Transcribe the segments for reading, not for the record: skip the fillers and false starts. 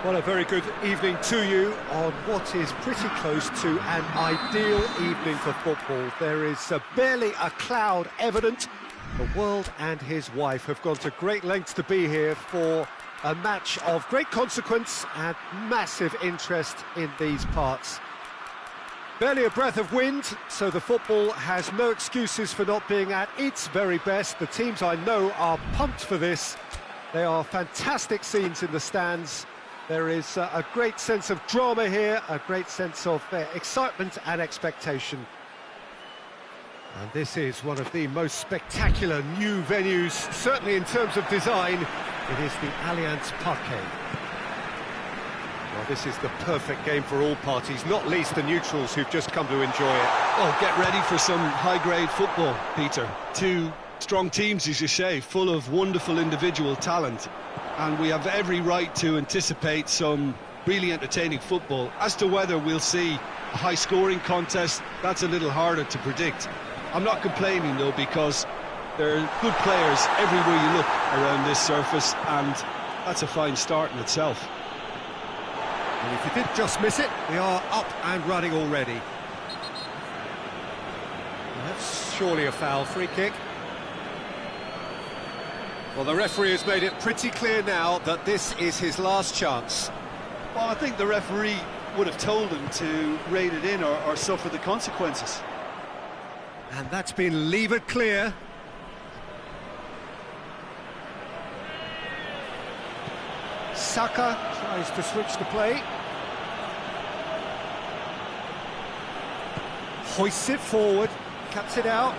Well, a very good evening to you on what is pretty close to an ideal evening for football. There is barely a cloud evident. The world and his wife have gone to great lengths to be here for a match of great consequence and massive interest in these parts. Barely a breath of wind, so the football has no excuses for not being at its very best. The teams I know are pumped for this. They are fantastic scenes in the stands. There is a great sense of drama here, a great sense of excitement and expectation. And this is one of the most spectacular new venues, certainly in terms of design. It is the Allianz Parquet. Well, this is the perfect game for all parties, not least the neutrals who've just come to enjoy it. Oh, get ready for some high-grade football, Peter. Two strong teams, as you say, full of wonderful individual talent. And we have every right to anticipate some really entertaining football. As to whether we'll see a high-scoring contest, that's a little harder to predict. I'm not complaining, though, because there are good players everywhere you look around this surface, and that's a fine start in itself. And if you did just miss it, we are up and running already. That's surely a foul. Free kick. Well, the referee has made it pretty clear now that this is his last chance. Well, I think the referee would have told him to rein it in or suffer the consequences. And that's been levered clear. Saka tries to switch the play. Hoists it forward, cuts it out.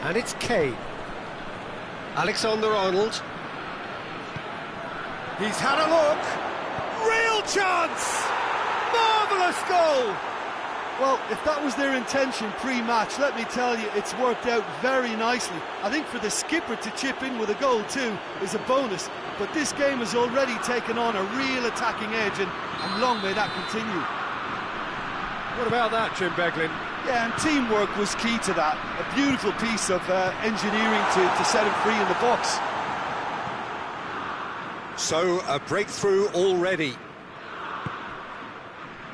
And it's Kane. Alexander-Arnold. He's had a look. Real chance! Marvellous goal! Well, if that was their intention pre-match, let me tell you, it's worked out very nicely. I think for the skipper to chip in with a goal too is a bonus, but this game has already taken on a real attacking edge, and long may that continue. What about that, Jim Beglin? Yeah, and teamwork was key to that. A beautiful piece of engineering to set him free in the box. So, a breakthrough already.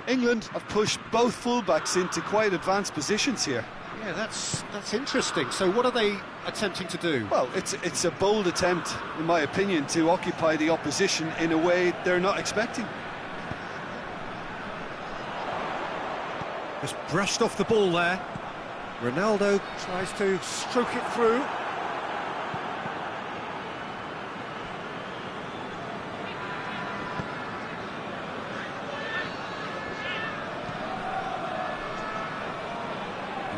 England have pushed both fullbacks into quite advanced positions here. Yeah, that's interesting. So what are they attempting to do? Well, it's a bold attempt, in my opinion, to occupy the opposition in a way they're not expecting. Just brushed off the ball there. Ronaldo tries to stroke it through.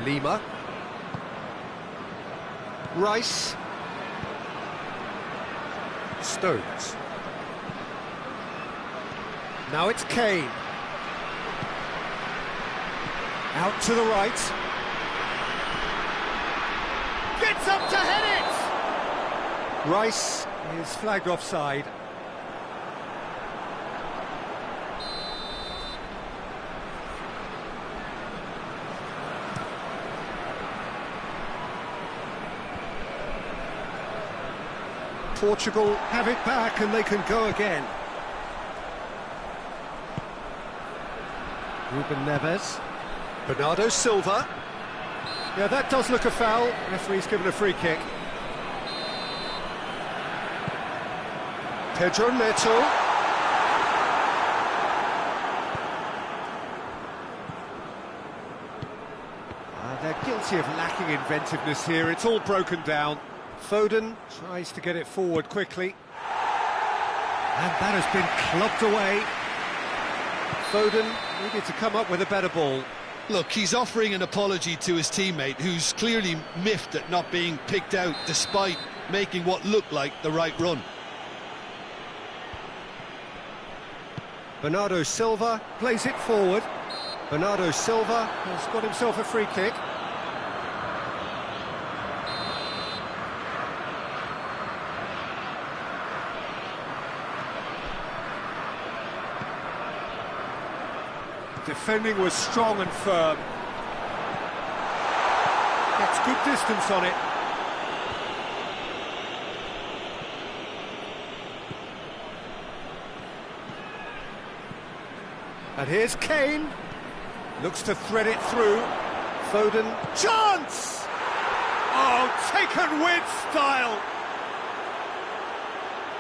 Lima. Rice. Stones. Now it's Kane. Out to the right. Gets up to head it! Rice is flagged offside. Portugal have it back and they can go again. Ruben Neves. Bernardo Silva. Yeah, that does look a foul. Referee's given a free kick. Pedro Neto. They're guilty of lacking inventiveness here. It's all broken down. Foden tries to get it forward quickly. And that has been clubbed away. Foden needed to come up with a better ball. Look, he's offering an apology to his teammate, who's clearly miffed at not being picked out despite making what looked like the right run. Bernardo Silva plays it forward. Bernardo Silva has got himself a free kick. Defending was strong and firm. Gets good distance on it. And here's Kane. Looks to thread it through. Foden. Chance! Oh, taken with style.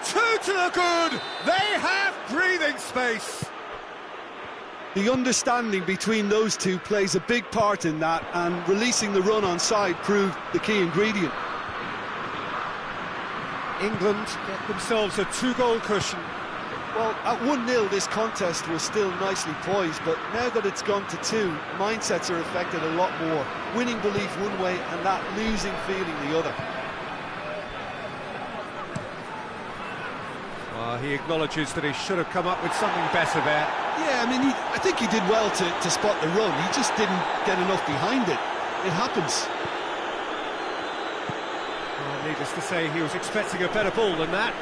2 to the good. They have breathing space. The understanding between those two plays a big part in that, and releasing the run on side proved the key ingredient. England get themselves a 2-goal cushion. Well, at 1-0 this contest was still nicely poised, but now that it's gone to 2, mindsets are affected a lot more. Winning belief one way and that losing feeling the other. He acknowledges that he should have come up with something better there. Yeah, I mean, I think he did well to spot the run. He just didn't get enough behind it. It happens. Well, needless to say, he was expecting a better ball than that.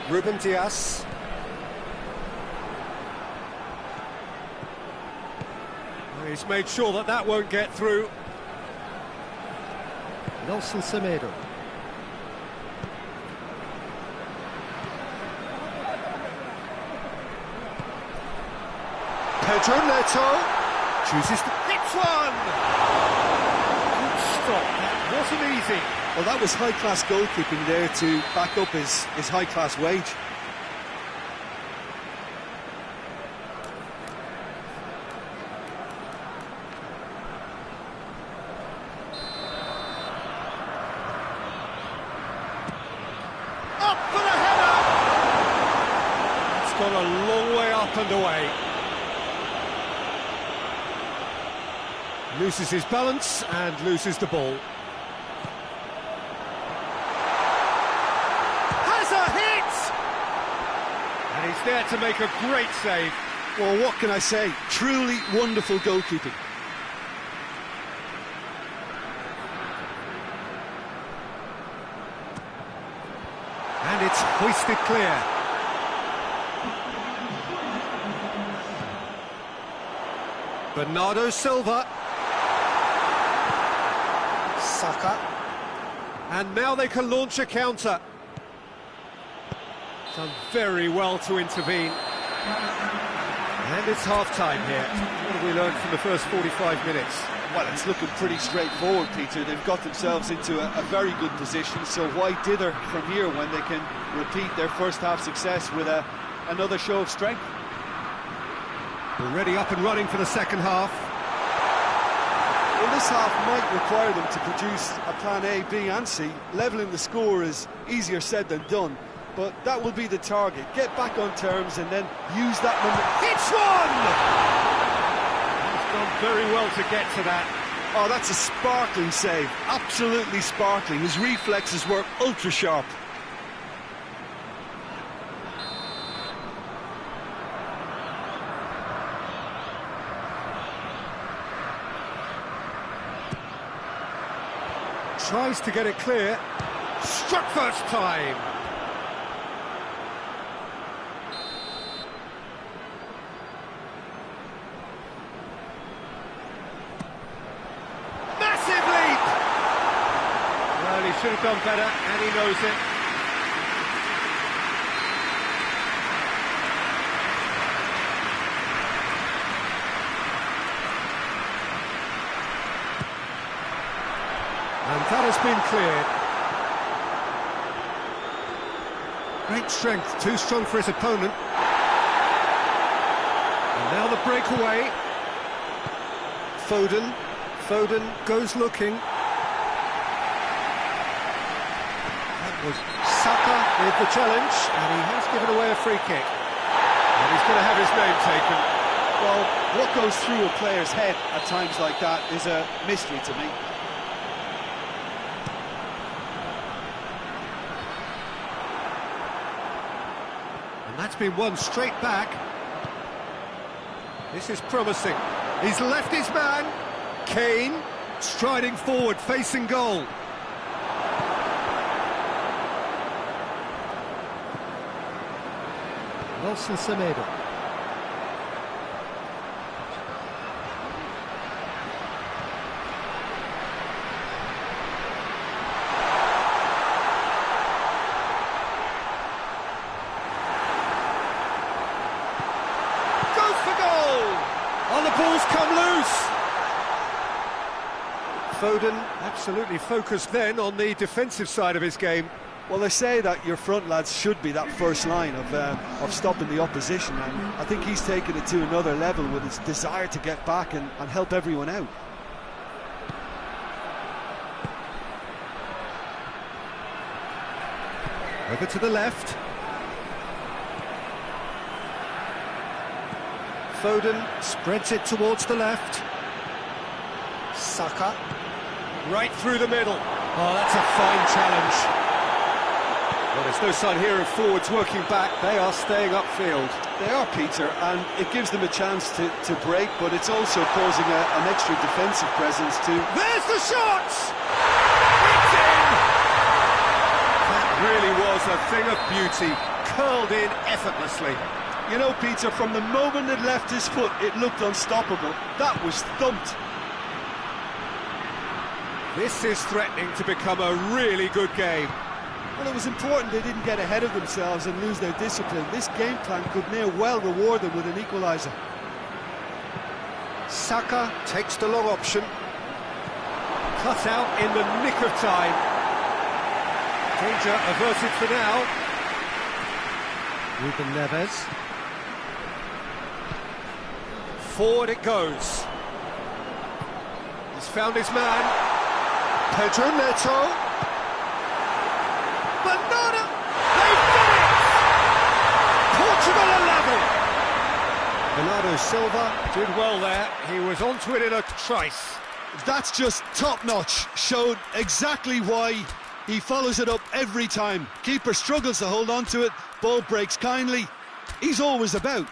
Ruben Dias. He's made sure that that won't get through. Nelson Semedo. Pedro Neto chooses to hit one. Good stop. That wasn't easy. Well, that was high-class goalkeeping there to back up his high-class wage. Up for the header! It's gone a long way up and away. Loses his balance and loses the ball. Has a hit! And he's there to make a great save. Well, what can I say? Truly wonderful goalkeeping. And it's hoisted clear. Bernardo Silva. Saka. And now they can launch a counter. Done very well to intervene. And it's half-time here. What have we learned from the first 45 minutes? Well, it's looking pretty straightforward, Peter. They've got themselves into a very good position, so why dither from here when they can repeat their first-half success with another show of strength? Already up and running for the second half. Well, this half might require them to produce a plan A, B and C. Levelling the score is easier said than done, but that will be the target. Get back on terms and then use that moment. Hits one! He's done very well to get to that. Oh, that's a sparkling save. Absolutely sparkling. His reflexes were ultra-sharp. Tries to get it clear. Struck first time. Massive leap! Well, he should have done better, and he knows it. And that has been cleared. Great strength, too strong for his opponent. And now the breakaway. Foden goes looking. That was Saka with the challenge, and he has given away a free kick. And he's going to have his name taken. Well, what goes through a player's head at times like that is a mystery to me. And that's been won straight back. This is promising. He's left his man. Kane striding forward, facing goal. Nelson Semedo. Foden absolutely focused then on the defensive side of his game. Well, they say that your front lads should be that first line of stopping the opposition, and I think he's taken it to another level with his desire to get back and help everyone out. Over to the left. Foden spreads it towards the left. Saka, right through the middle. Oh, that's a fine challenge. Well, there's no sign here of forwards working back. They are staying upfield. They are, Peter, and it gives them a chance to break, but it's also causing an extra defensive presence too. There's the shot! It's in! That really was a thing of beauty, curled in effortlessly. You know, Peter, from the moment it left his foot, it looked unstoppable. That was thumped. This is threatening to become a really good game. Well, it was important they didn't get ahead of themselves and lose their discipline. This game plan could near well reward them with an equaliser. Saka takes the long option. Cut out in the nick of time. Danger averted for now. Ruben Neves. Forward it goes. He's found his man. Pedro Neto. Banana! They've done it! Portugal are level! Bernardo Silva did well there. He was onto it in a trice. That's just top-notch. Showed exactly why he follows it up every time. Keeper struggles to hold on to it. Ball breaks kindly. He's always about.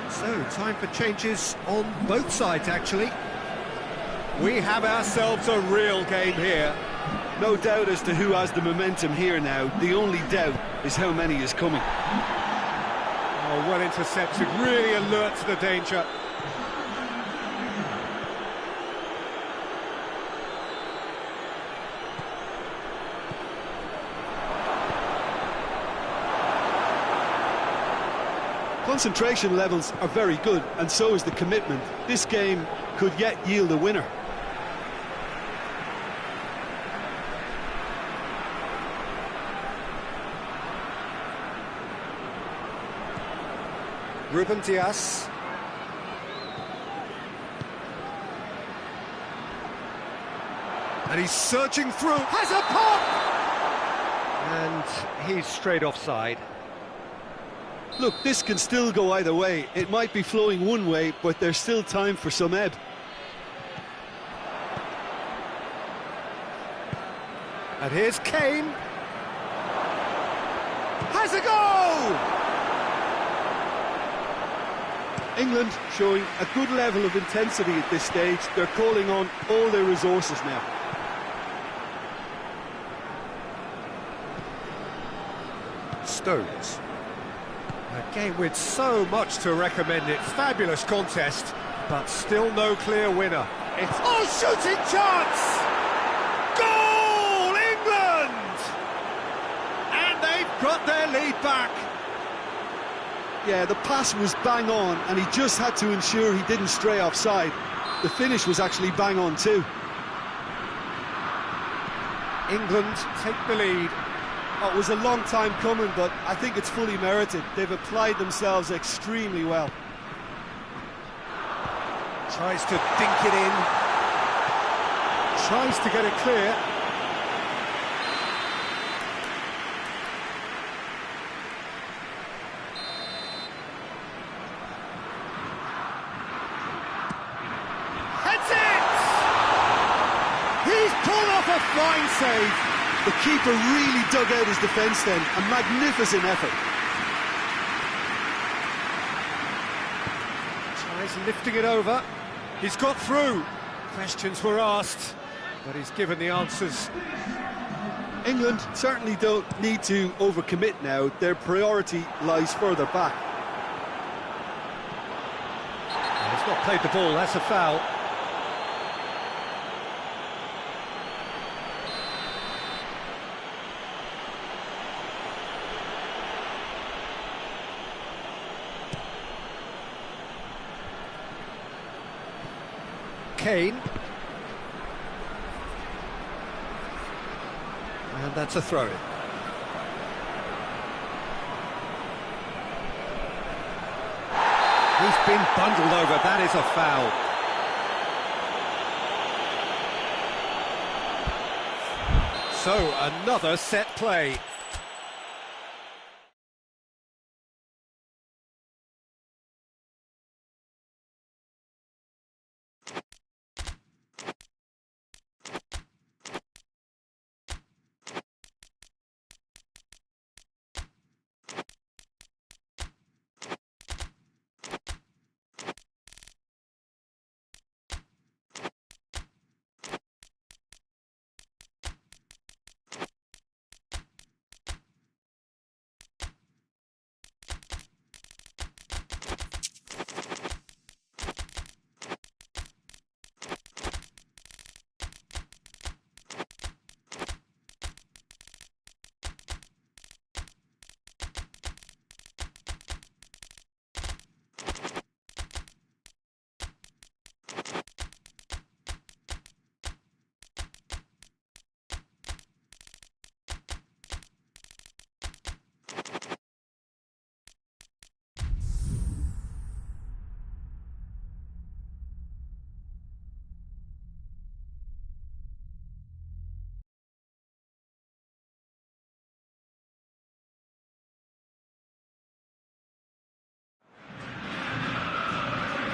So, time for changes on both sides, actually. We have ourselves a real game here. No doubt as to who has the momentum here now. The only doubt is how many is coming. Oh, well intercepted, really alert to the danger. Concentration levels are very good, and so is the commitment. This game could yet yield a winner. Ruben Dias. And he's surging through, has a pop! And he's straight offside. Look, this can still go either way. It might be flowing one way, but there's still time for some ebb. And here's Kane. Has a goal! England showing a good level of intensity at this stage. They're calling on all their resources now. Stones. A game with so much to recommend it. Fabulous contest, but still no clear winner. It's shooting chance! Goal, England! And they've got their lead back. Yeah, the pass was bang on, and he just had to ensure he didn't stray offside. The finish was actually bang on too. England take the lead. Oh, it was a long time coming, but I think it's fully merited. They've applied themselves extremely well. Tries to dink it in. Tries to get it clear. Heads it! He's pulled off a fine save. The keeper really dug out his defence then. A magnificent effort. Tries lifting it over. He's got through. Questions were asked, but he's given the answers. England certainly don't need to overcommit now. Their priority lies further back. He's not played the ball, that's a foul. Kane. And that's a throw-in. He's been bundled over, that is a foul. So, another set play.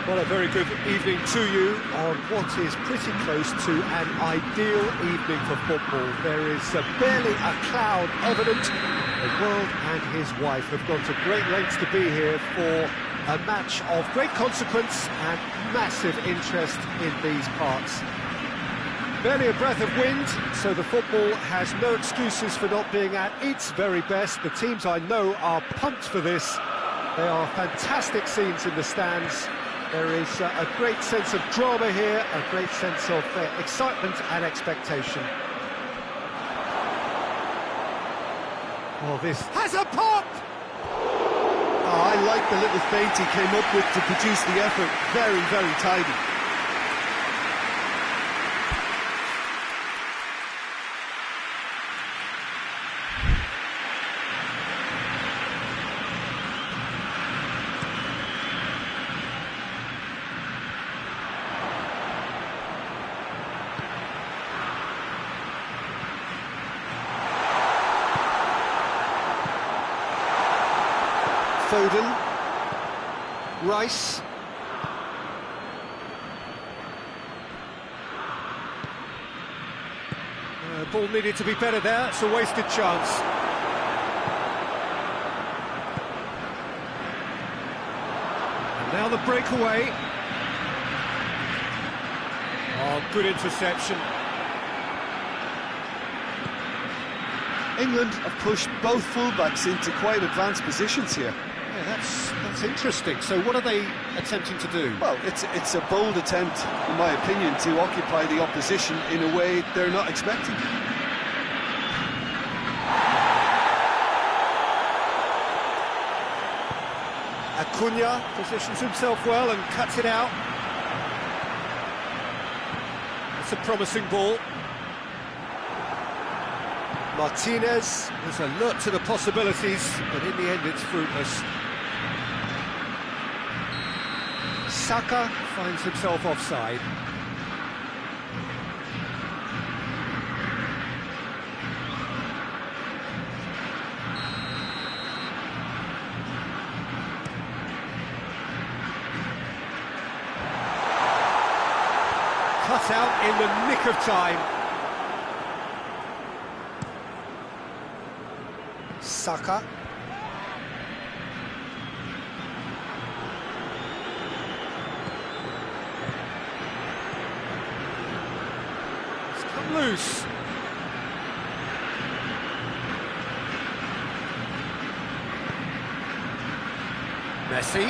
Well, a very good evening to you on what is pretty close to an ideal evening for football. There is barely a cloud evident. The world and his wife have gone to great lengths to be here for a match of great consequence and massive interest in these parts. Barely a breath of wind, so the football has no excuses for not being at its very best. The teams I know are pumped for this. They are fantastic scenes in the stands. There is a great sense of drama here, a great sense of excitement and expectation. Oh, this has a pop! Oh, I like the little feint he came up with to produce the effort. Very, very tidy. Foden, Rice, ball needed to be better there, it's a wasted chance. And now the breakaway. Oh, good interception. England have pushed both fullbacks into quite advanced positions here. Yeah, that's interesting. So what are they attempting to do? Well, it's a bold attempt, in my opinion, to occupy the opposition in a way they're not expecting. Acuna positions himself well and cuts it out. That's a promising ball. Martinez is alert to the possibilities, but in the end it's fruitless. Saka finds himself offside. Cut out in the nick of time. Saka. It's come loose. Messi.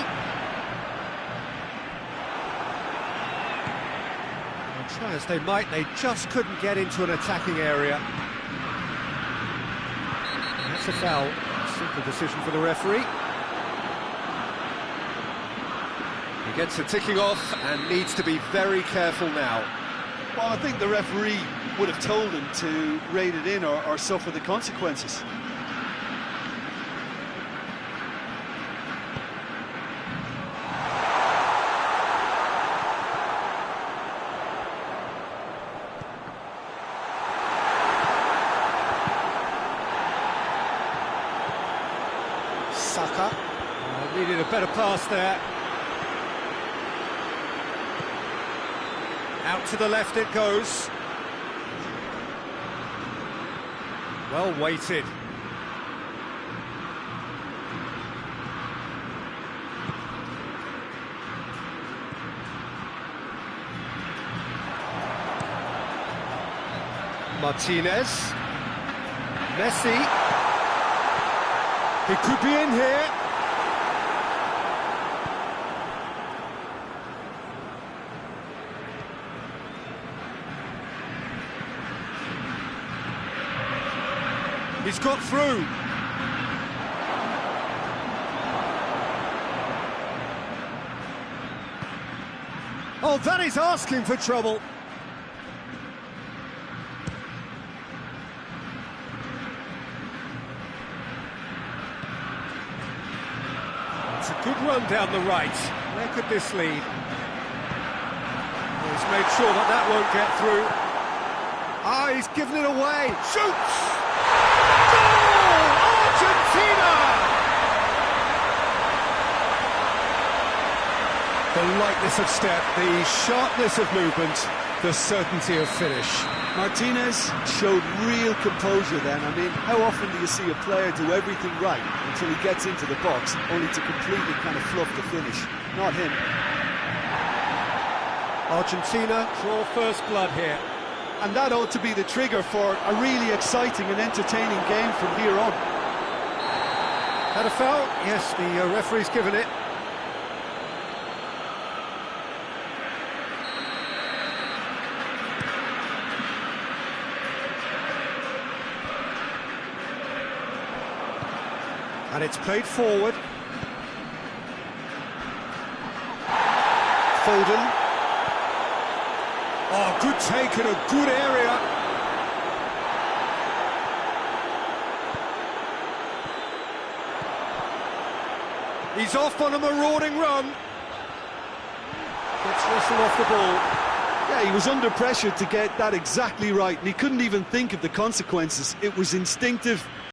Well, try as they might, they just couldn't get into an attacking area. That's a foul. Simple decision for the referee. He gets the ticking off and needs to be very careful now. Well, I think the referee would have told him to rate it in or suffer the consequences. Saka. Needed a better pass there. Out to the left it goes. Well weighted. Martinez. Messi. He could be in here. He's got through. Oh, that is asking for trouble. It's a good run down the right. Where could this lead? Oh, he's made sure that that won't get through. Ah, he's given it away. Shoots! Goal! Argentina! The lightness of step, the sharpness of movement, the certainty of finish. Martinez showed real composure then. I mean, how often do you see a player do everything right until he gets into the box, only to completely kind of fluff the finish? Not him. Argentina draw first blood here. And that ought to be the trigger for a really exciting and entertaining game from here on. Had a foul? Yes, the referee's given it. And it's played forward. Foden. Oh, good take in a good area. He's off on a marauding run. Gets whistled off the ball. Yeah, he was under pressure to get that exactly right, and he couldn't even think of the consequences. It was instinctive.